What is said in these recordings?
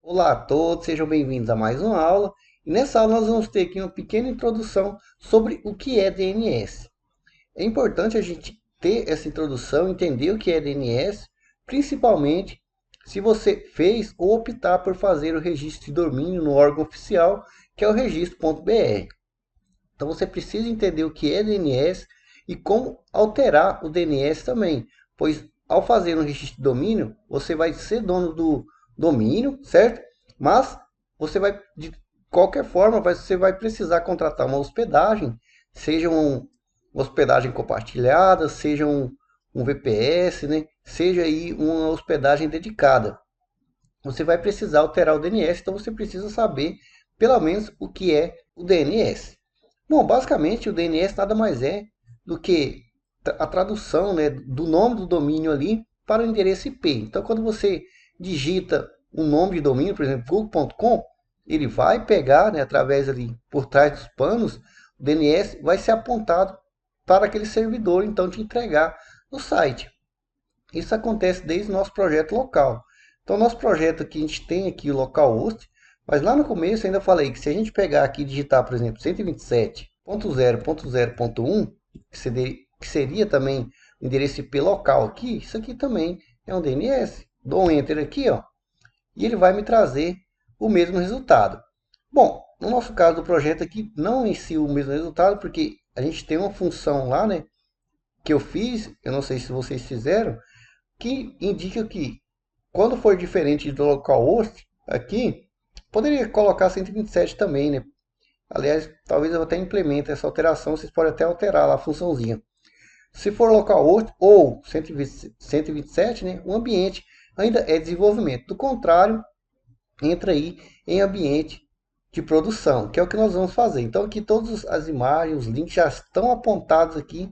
Olá a todos, sejam bem-vindos a mais uma aula. E nessa aula nós vamos ter aqui uma pequena introdução sobre o que é DNS. É importante a gente ter essa introdução, entender o que é DNS, principalmente se você fez ou optar por fazer o registro de domínio no órgão oficial, que é o registro.br. Então você precisa entender o que é DNS e como alterar o DNS também, pois ao fazer um registro de domínio, você vai ser dono do domínio, certo? Mas você vai, de qualquer forma, você vai precisar contratar uma hospedagem, seja uma hospedagem compartilhada, seja um VPS, né? Seja aí uma hospedagem dedicada. Você vai precisar alterar o DNS, então você precisa saber pelo menos o que é o DNS. Bom, basicamente o DNS nada mais é do que a tradução, né, do nome do domínio ali para o endereço IP. Então, quando você digita um nome de domínio, por exemplo, google.com, ele vai pegar, né, através ali por trás dos panos, o DNS vai ser apontado para aquele servidor, então te entregar no site. Isso acontece desde o nosso projeto local. Então, nosso projeto aqui, a gente tem aqui o localhost, mas lá no começo eu ainda falei que se a gente pegar aqui e digitar, por exemplo, 127.0.0.1, que seria também o endereço IP local aqui, isso aqui também é um DNS. Dou um Enter aqui, ó, e ele vai me trazer o mesmo resultado. Bom, no nosso caso do projeto aqui, não em si o mesmo resultado, porque a gente tem uma função lá, né, que eu fiz, eu não sei se vocês fizeram, que indica que quando for diferente do localhost, aqui, poderia colocar 127 também, né? Aliás, talvez eu até implemente essa alteração, vocês podem até alterar lá a funçãozinha. Se for localhost ou 127, né, o ambiente ainda é desenvolvimento. Do contrário, entra aí em ambiente de produção, que é o que nós vamos fazer. Então aqui todas as imagens, os links já estão apontados aqui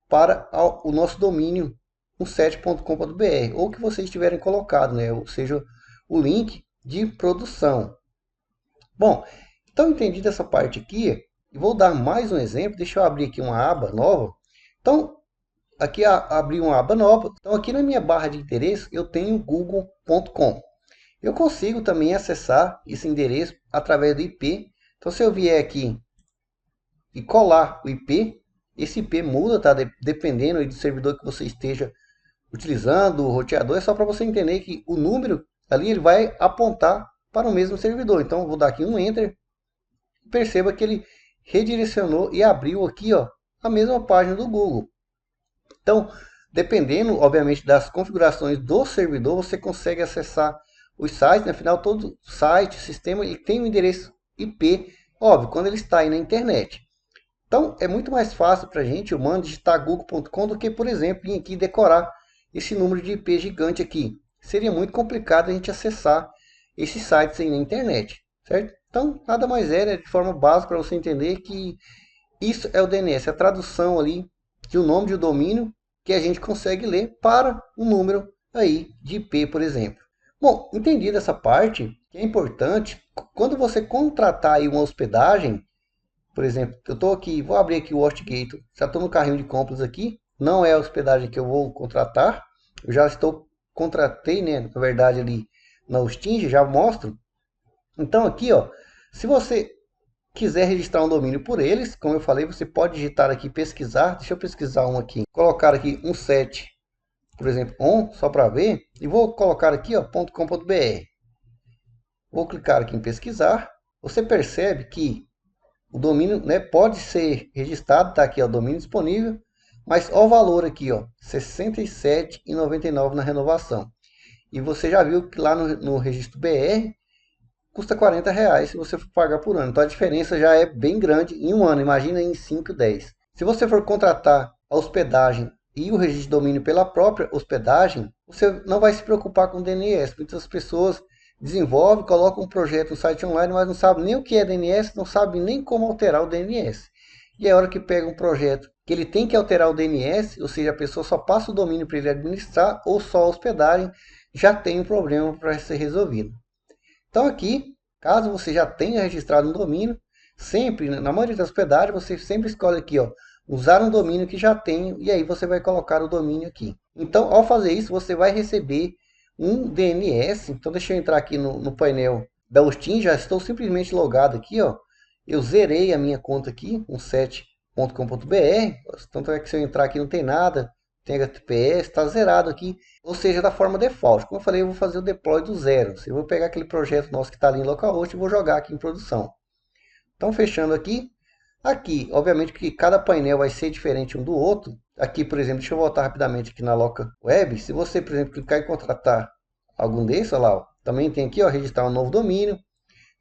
para o nosso domínio 17.com.br, ou que vocês tiverem colocado, né? Ou seja, o link de produção. Bom, então entendido essa parte aqui, vou dar mais um exemplo. Deixa eu abrir aqui uma aba nova. Então, aqui abri uma aba nova. Então, aqui na minha barra de endereço, eu tenho google.com. Eu consigo também acessar esse endereço através do IP. Então, se eu vier aqui e colar o IP, esse IP muda, tá? Dependendo do servidor que você esteja utilizando, o roteador. É só para você entender que o número ali ele vai apontar para o mesmo servidor. Então, eu vou dar aqui um Enter. Perceba que ele redirecionou e abriu aqui, ó, a mesma página do Google. Então, dependendo, obviamente, das configurações do servidor, você consegue acessar os sites. Né? Afinal, todo site, sistema, ele tem um endereço IP, óbvio, quando ele está aí na internet. Então, é muito mais fácil para a gente, humano, digitar google.com do que, por exemplo, vir aqui decorar esse número de IP gigante aqui. Seria muito complicado a gente acessar esses sites aí na internet, certo? Então, nada mais é, né, de forma básica para você entender que isso é o DNS, a tradução ali de um nome de um domínio que a gente consegue ler para um número aí de IP, por exemplo. Bom, entendido essa parte, que é importante, quando você contratar aí uma hospedagem, por exemplo, eu estou aqui, vou abrir aqui o HostGator, já estou no carrinho de compras aqui, não é a hospedagem que eu vou contratar, eu já contratei, né, na verdade ali na Hosting, já mostro. Então aqui, ó, se você quiser registrar um domínio por eles, como eu falei, você pode digitar aqui pesquisar, deixa eu pesquisar um aqui, colocar aqui um set, por exemplo, on, só para ver, e vou colocar aqui, ó, .com.br. Vou clicar aqui em pesquisar, você percebe que o domínio, né, pode ser registrado, tá aqui ó, o domínio disponível, mas ó o valor aqui, ó, R$ 67,99 na renovação. E você já viu que lá no registro BR custa R$ 40 se você for pagar por ano. Então a diferença já é bem grande em um ano, imagina em 5, 10. Se você for contratar a hospedagem e o registro de domínio pela própria hospedagem, você não vai se preocupar com o DNS. Muitas pessoas desenvolvem, colocam um projeto no site online, mas não sabem nem o que é DNS, não sabem nem como alterar o DNS. E é a hora que pega um projeto que ele tem que alterar o DNS, ou seja, a pessoa só passa o domínio para ele administrar, ou só a hospedagem, já tem um problema para ser resolvido. Então aqui, caso você já tenha registrado um domínio, sempre, na maioria das hospedagens, você sempre escolhe aqui, ó, usar um domínio que já tenho, e aí você vai colocar o domínio aqui. Então, ao fazer isso, você vai receber um DNS. Então deixa eu entrar aqui no painel da Hosting, já estou simplesmente logado aqui, ó. Eu zerei a minha conta aqui, 17.com.br, tanto é que se eu entrar aqui não tem nada, tem HTTPS, está zerado aqui, ou seja, da forma default. Como eu falei, eu vou fazer o deploy do zero. Eu vou pegar aquele projeto nosso que está ali em localhost e vou jogar aqui em produção. Então, fechando aqui. Aqui, obviamente que cada painel vai ser diferente um do outro. Aqui, por exemplo, deixa eu voltar rapidamente aqui na Local Web. Se você, por exemplo, clicar em contratar algum desses, olha lá, ó, também tem aqui, ó, registrar um novo domínio.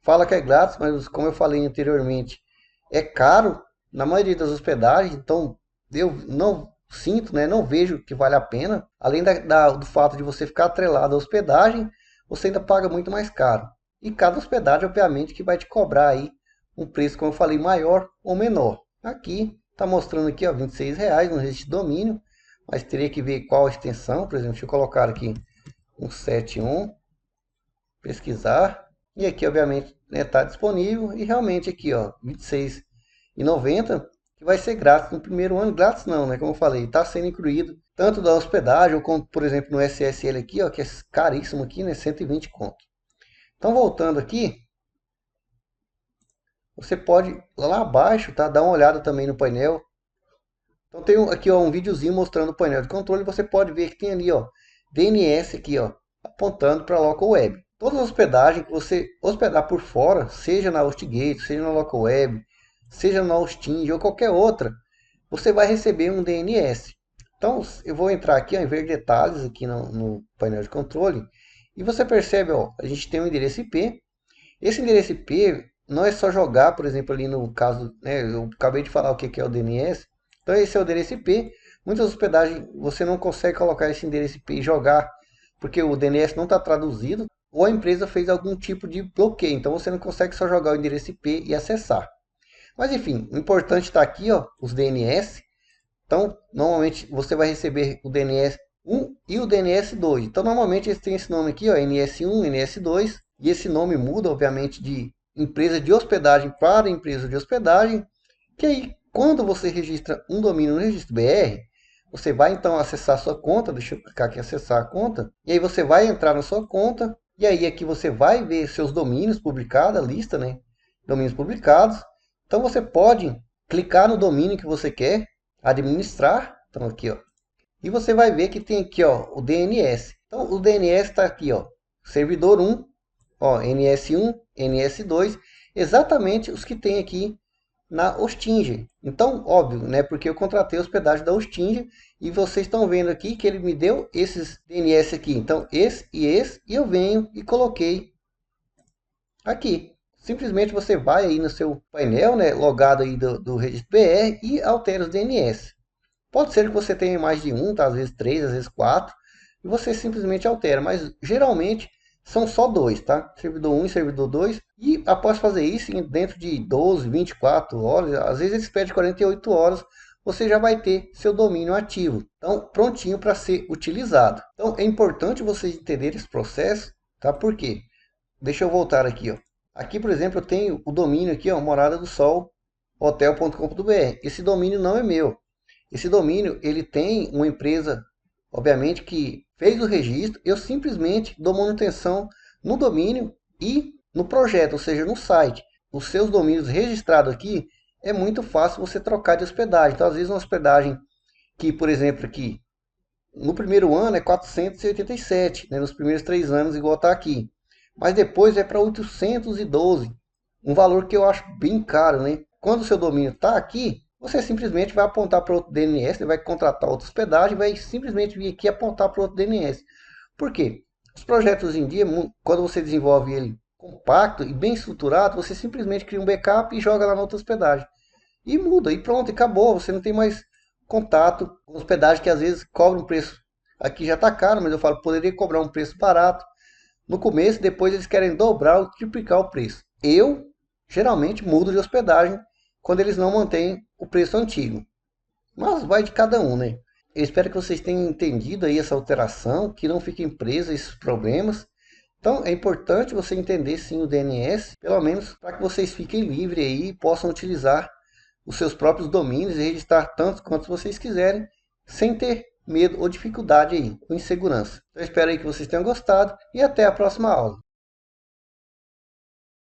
Fala que é grátis, mas como eu falei anteriormente, é caro na maioria das hospedagens. Então, eu não sinto, né, não vejo que vale a pena. Além do fato de você ficar atrelado à hospedagem, você ainda paga muito mais caro. E cada hospedagem, obviamente, que vai te cobrar aí um preço, como eu falei, maior ou menor. Aqui está mostrando aqui, ó, R$26 no registro de domínio, mas teria que ver qual a extensão. Por exemplo, deixa eu colocar aqui 171, pesquisar, e aqui obviamente está, né, disponível, e realmente aqui, ó, R$26,90, que vai ser grátis no primeiro ano. Grátis não, né, como eu falei, está sendo incluído tanto da hospedagem, ou como, por exemplo, no SSL aqui, ó, que é caríssimo aqui, né, 120 conto. Então, voltando aqui, você pode lá abaixo, tá, dar uma olhada também no painel. Então tem aqui, ó, um videozinho mostrando o painel de controle. Você pode ver que tem ali, ó, DNS aqui, ó, apontando para a Local Web. Todas as hospedagens que você hospedar por fora, seja na HostGator, seja na Local Web, seja na Hosting ou qualquer outra, você vai receber um DNS. Então eu vou entrar aqui, ó, em ver detalhes aqui no painel de controle, e você percebe, ó, a gente tem um endereço IP. Esse endereço IP não é só jogar, por exemplo, ali no caso, né, eu acabei de falar o que é o DNS. Então esse é o endereço IP. Muitas hospedagens você não consegue colocar esse endereço IP e jogar, porque o DNS não está traduzido, ou a empresa fez algum tipo de bloqueio. Então você não consegue só jogar o endereço IP e acessar. Mas enfim, o importante está aqui, ó, os DNS. Então normalmente você vai receber o DNS 1 e o DNS 2. Então normalmente eles têm esse nome aqui, ó, NS1, NS2. E esse nome muda, obviamente, de empresa de hospedagem para empresa de hospedagem. Que aí, quando você registra um domínio no registro BR, você vai então acessar a sua conta. Deixa eu clicar aqui em acessar a conta. E aí você vai entrar na sua conta. E aí aqui você vai ver seus domínios publicados, a lista, né? Domínios publicados. Então você pode clicar no domínio que você quer administrar. Então aqui, ó. E você vai ver que tem aqui, ó, o DNS. Então o DNS está aqui, ó, servidor 1. Ó, NS1, NS2, exatamente os que tem aqui na Hosting. Então, óbvio, né, porque eu contratei a hospedagem da Hosting e vocês estão vendo aqui que ele me deu esses DNS aqui. Então, esse, e eu venho e coloquei aqui. Simplesmente você vai aí no seu painel, né, logado aí do registro BR e altera os DNS. Pode ser que você tenha mais de um, tá? Às vezes 3, às vezes 4, e você simplesmente altera, mas geralmente são só dois, tá? Servidor 1 e servidor 2. E após fazer isso, dentro de 12, 24 horas, às vezes eles pedem 48 horas, você já vai ter seu domínio ativo. Então, prontinho para ser utilizado. Então, é importante vocês entenderem esse processo, tá? Por quê? Deixa eu voltar aqui, ó. Aqui, por exemplo, eu tenho o domínio aqui, ó, morada do sol hotel.com.br. Esse domínio não é meu. Esse domínio, ele tem uma empresa, obviamente, que fez o registro. Eu simplesmente dou manutenção no domínio e no projeto, ou seja, no site. Os seus domínios registrados aqui, é muito fácil você trocar de hospedagem. Então, às vezes, uma hospedagem que, por exemplo, aqui, no primeiro ano é 487, né, nos primeiros 3 anos, igual está aqui. Mas depois é para 812, um valor que eu acho bem caro, né? Quando o seu domínio está aqui, você simplesmente vai apontar para outro DNS, vai contratar outra hospedagem, vai simplesmente vir aqui apontar para outro DNS. Por quê? Os projetos hoje em dia, quando você desenvolve ele compacto e bem estruturado, você simplesmente cria um backup e joga lá na outra hospedagem. E muda, e pronto, e acabou. Você não tem mais contato com hospedagem que às vezes cobra um preço. Aqui já está caro, mas eu falo, poderia cobrar um preço barato no começo, depois eles querem dobrar ou triplicar o preço. Eu, geralmente, mudo de hospedagem quando eles não mantêm o preço antigo. Mas vai de cada um, né? Eu espero que vocês tenham entendido aí essa alteração, que não fiquem presos a esses problemas. Então é importante você entender sim o DNS, pelo menos para que vocês fiquem livres aí e possam utilizar os seus próprios domínios e registrar tantos quantos vocês quiserem, sem ter medo ou dificuldade aí, ou insegurança. Eu espero aí que vocês tenham gostado e até a próxima aula.